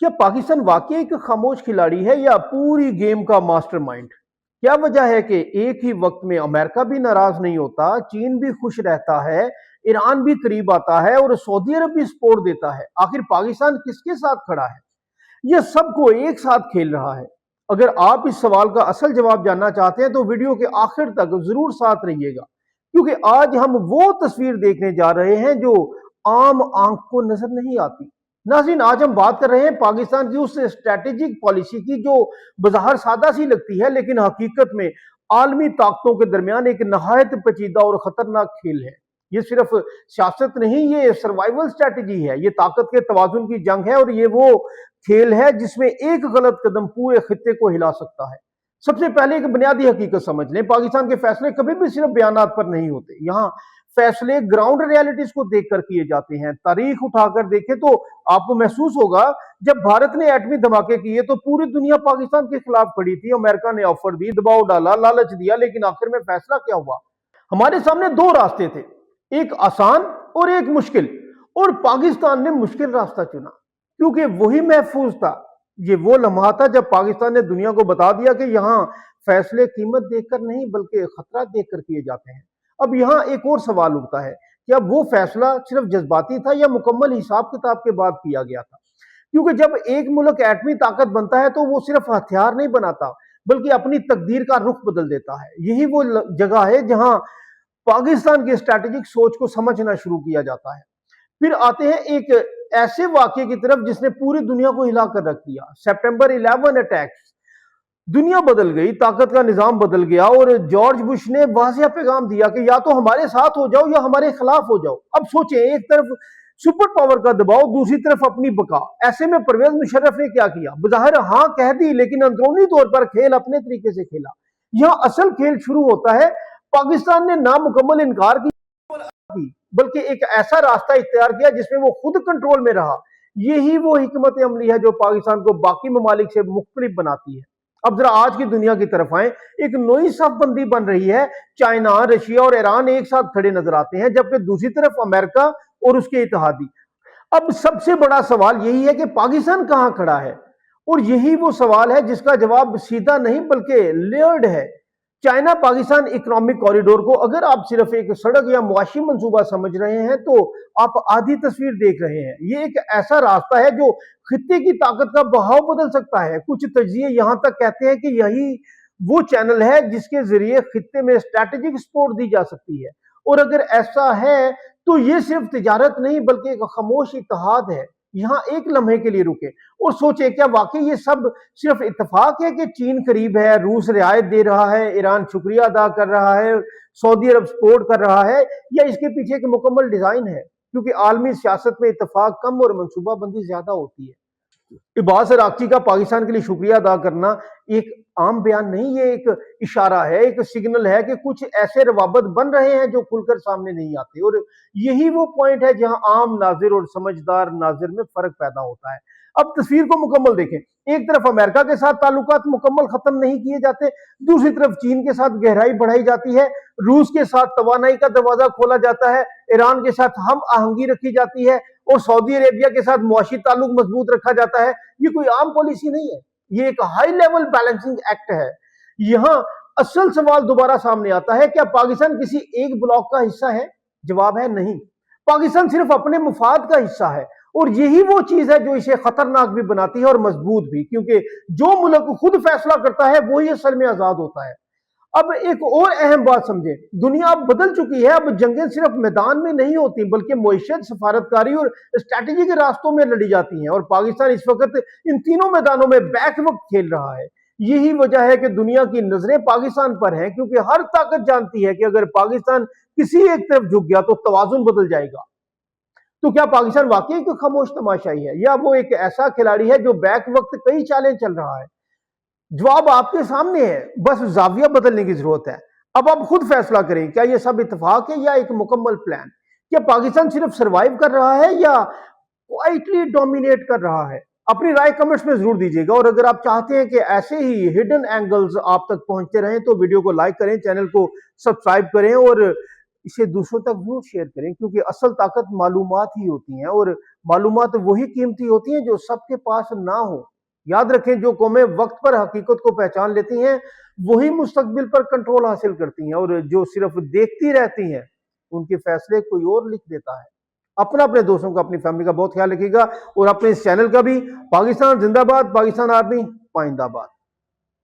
क्या पाकिस्तान वाकई एक खामोश खिलाड़ी है या पूरी गेम का मास्टरमाइंड? क्या वजह है कि एक ही वक्त में अमेरिका भी नाराज नहीं होता, चीन भी खुश रहता है, ईरान भी करीब आता है और सऊदी अरब भी सपोर्ट देता है? आखिर पाकिस्तान किसके साथ खड़ा है? यह सबको एक साथ खेल रहा है। अगर आप इस सवाल का असल जवाब जानना चाहते हैं तो वीडियो के आखिर तक जरूर साथ रहिएगा, क्योंकि आज हम वो तस्वीर देखने जा रहे हैं जो आम आंख को नजर नहीं आती। नाज़रीन, आज हम बात कर रहे हैं पाकिस्तान की उस स्ट्रैटेजिक पॉलिसी की जो बज़ाहिर सादा सी लगती है, लेकिन हकीकत में आलमी ताकतों के दरमियान एक नहायत पेचीदा और खतरनाक खेल है। ये सिर्फ सियासत नहीं, ये सर्वाइवल स्ट्रैटेजी है, ये ताकत के तवाजुन की जंग है और ये वो खेल है जिसमें एक गलत कदम पूरे खित्ते को हिला सकता है। सबसे पहले एक बुनियादी हकीकत समझ लें, पाकिस्तान के फैसले कभी भी सिर्फ बयानात पर नहीं होते। यहाँ फैसले ग्राउंड रियलिटीज को देखकर किए जाते हैं। तारीख उठाकर देखें तो आपको महसूस होगा, जब भारत ने एटमी धमाके किए तो पूरी दुनिया पाकिस्तान के खिलाफ खड़ी थी। अमेरिका ने ऑफर दी, दबाव डाला, लालच दिया, लेकिन आखिर में फैसला क्या हुआ? हमारे सामने दो रास्ते थे, एक आसान और एक मुश्किल, और पाकिस्तान ने मुश्किल रास्ता चुना क्योंकि वही महफूज था। ये वो लम्हा था जब पाकिस्तान ने दुनिया को बता दिया कि यहाँ फैसले कीमत देखकर नहीं बल्कि खतरा देखकर किए जाते हैं। अब यहाँ एक और सवाल उठता है, क्या वो फैसला सिर्फ जज्बाती था या मुकम्मल हिसाब किताब के बाद किया गया था? क्योंकि जब एक मुल्क एटमी ताकत बनता है तो वो सिर्फ हथियार नहीं बनाता बल्कि अपनी तकदीर का रुख बदल देता है। यही वो जगह है जहां पाकिस्तान की स्ट्रैटेजिक सोच को समझना शुरू किया जाता है। फिर आते हैं एक ऐसे वाक्य की तरफ जिसने पूरी दुनिया को हिलाकर रख दिया, सितंबर 11 अटैक्स। दुनिया बदल गई, ताकत का निजाम बदल गया और जॉर्ज बुश ने वाज़ेह पैगाम दिया कि या तो हमारे साथ हो जाओ या हमारे खिलाफ हो जाओ। अब सोचें, एक तरफ सुपर पावर का दबाव, दूसरी तरफ अपनी बका। ऐसे में परवेज मुशर्रफ ने क्या किया? बज़ाहिर हाँ कह दी, लेकिन अंदरूनी तौर पर खेल अपने तरीके से खेला। यहाँ असल खेल शुरू होता है। पाकिस्तान ने नामुकम्मल इनकार की बल्कि एक ऐसा रास्ता इख्तियार किया जिसमें वो खुद कंट्रोल में रहा। यही वो हिकमत अमली है जो पाकिस्तान को बाकी ममालिक से मुख्तलिफ बनाती है। अब जरा आज की दुनिया की तरफ आए, एक नई सफबंदी बन रही है। चाइना, रशिया और ईरान एक साथ खड़े नजर आते हैं, जबकि दूसरी तरफ अमेरिका और उसके इत्तेहादी। अब सबसे बड़ा सवाल यही है कि पाकिस्तान कहां खड़ा है, और यही वो सवाल है जिसका जवाब सीधा नहीं बल्कि लेयर्ड है। चाइना पाकिस्तान इकोनॉमिक कॉरिडोर को अगर आप सिर्फ एक सड़क या मुआशी मंसूबा समझ रहे हैं तो आप आधी तस्वीर देख रहे हैं। ये एक ऐसा रास्ता है जो खित्ते की ताकत का बहाव बदल सकता है। कुछ तज्जिए यहां तक कहते हैं कि यही वो चैनल है जिसके जरिए खित्ते में स्ट्रैटेजिक सपोर्ट दी जा सकती है। और अगर ऐसा है तो ये सिर्फ तिजारत नहीं बल्कि एक खामोश इत्तेहाद है। यहाँ एक लम्हे के लिए रुके और सोचे, क्या वाकई ये सब सिर्फ इत्तेफाक है कि चीन करीब है, रूस रियायत दे रहा है, ईरान शुक्रिया अदा कर रहा है, सऊदी अरब सपोर्ट कर रहा है, या इसके पीछे एक मुकम्मल डिजाइन है? क्योंकि आलमी सियासत में इत्तेफाक कम और मनसूबाबंदी ज्यादा होती है। इबास अराक्ची का पाकिस्तान के लिए शुक्रिया अदा करना एक आम बयान नहीं, ये एक इशारा है, एक सिग्नल है कि कुछ ऐसे रवाबत बन रहे हैं जो खुलकर सामने नहीं आते। और यही वो पॉइंट है जहां आम नाजिर और समझदार नाजिर में फर्क पैदा होता है। अब तस्वीर को मुकम्मल देखें। एक तरफ अमेरिका के साथ ताल्लुकात मुकम्मल खत्म नहीं किए जाते, दूसरी तरफ चीन के साथ गहराई बढ़ाई जाती है, रूस के साथ तवानाई का दरवाजा खोला जाता है, ईरान के साथ हम आहंगी रखी जाती है और सऊदी अरेबिया के साथ मुआशी ताल्लुक मजबूत रखा जाता है। ये कोई आम पॉलिसी नहीं है, ये एक हाई लेवल बैलेंसिंग एक्ट है। यहां असल सवाल दोबारा सामने आता है, क्या पाकिस्तान किसी एक ब्लॉक का हिस्सा है? जवाब है नहीं। पाकिस्तान सिर्फ अपने मुफाद का हिस्सा है और यही वो चीज है जो इसे खतरनाक भी बनाती है और मजबूत भी, क्योंकि जो मुल्क खुद फैसला करता है वही असल में आजाद होता है। अब एक और अहम बात समझे, दुनिया अब बदल चुकी है। अब जंगें सिर्फ मैदान में नहीं होती बल्कि मुआशरत, सफारतकारी और स्ट्रैटेजी के रास्तों में लड़ी जाती हैं, और पाकिस्तान इस वक्त इन तीनों मैदानों में बैक वक्त खेल रहा है। यही वजह है कि दुनिया की नजरें पाकिस्तान पर हैं, क्योंकि हर ताकत जानती है कि अगर पाकिस्तान किसी एक तरफ झुक गया तो तवाजुन बदल जाएगा। तो क्या पाकिस्तान वाकई एक खामोश तमाशाई है या वो एक ऐसा खिलाड़ी है जो बैक वक्त कई चालें चल रहा है? जवाब आपके सामने है, बस जाविया बदलने की जरूरत है। अब आप खुद फैसला करें, क्या यह सब इत्तेफाक है या एक मुकम्मल प्लान? क्या पाकिस्तान सिर्फ सरवाइव कर रहा है या क्वाइटली डोमिनेट कर रहा है? अपनी राय कमेंट्स में जरूर दीजिएगा, और अगर आप चाहते हैं कि ऐसे ही हिडन एंगल्स आप तक पहुंचते रहें तो वीडियो को लाइक करें, चैनल को सब्सक्राइब करें और اسے دوسروں تک ضرور شیئر کریں، کیونکہ اصل طاقت معلومات ہی ہوتی ہیں، اور معلومات وہی قیمتی ہوتی ہیں جو سب کے پاس نہ ہو۔ یاد رکھیں، جو قومیں وقت پر حقیقت کو پہچان لیتی ہیں وہی مستقبل پر کنٹرول حاصل کرتی ہیں، اور جو صرف دیکھتی رہتی ہیں ان کے فیصلے کوئی اور لکھ دیتا ہے۔ اپنے دوستوں کا، اپنی فیملی کا بہت خیال رکھیے گا، اور اپنے اس چینل کا بھی۔ پاکستان زندہ باد، پاکستان آرمی پائندہ باد۔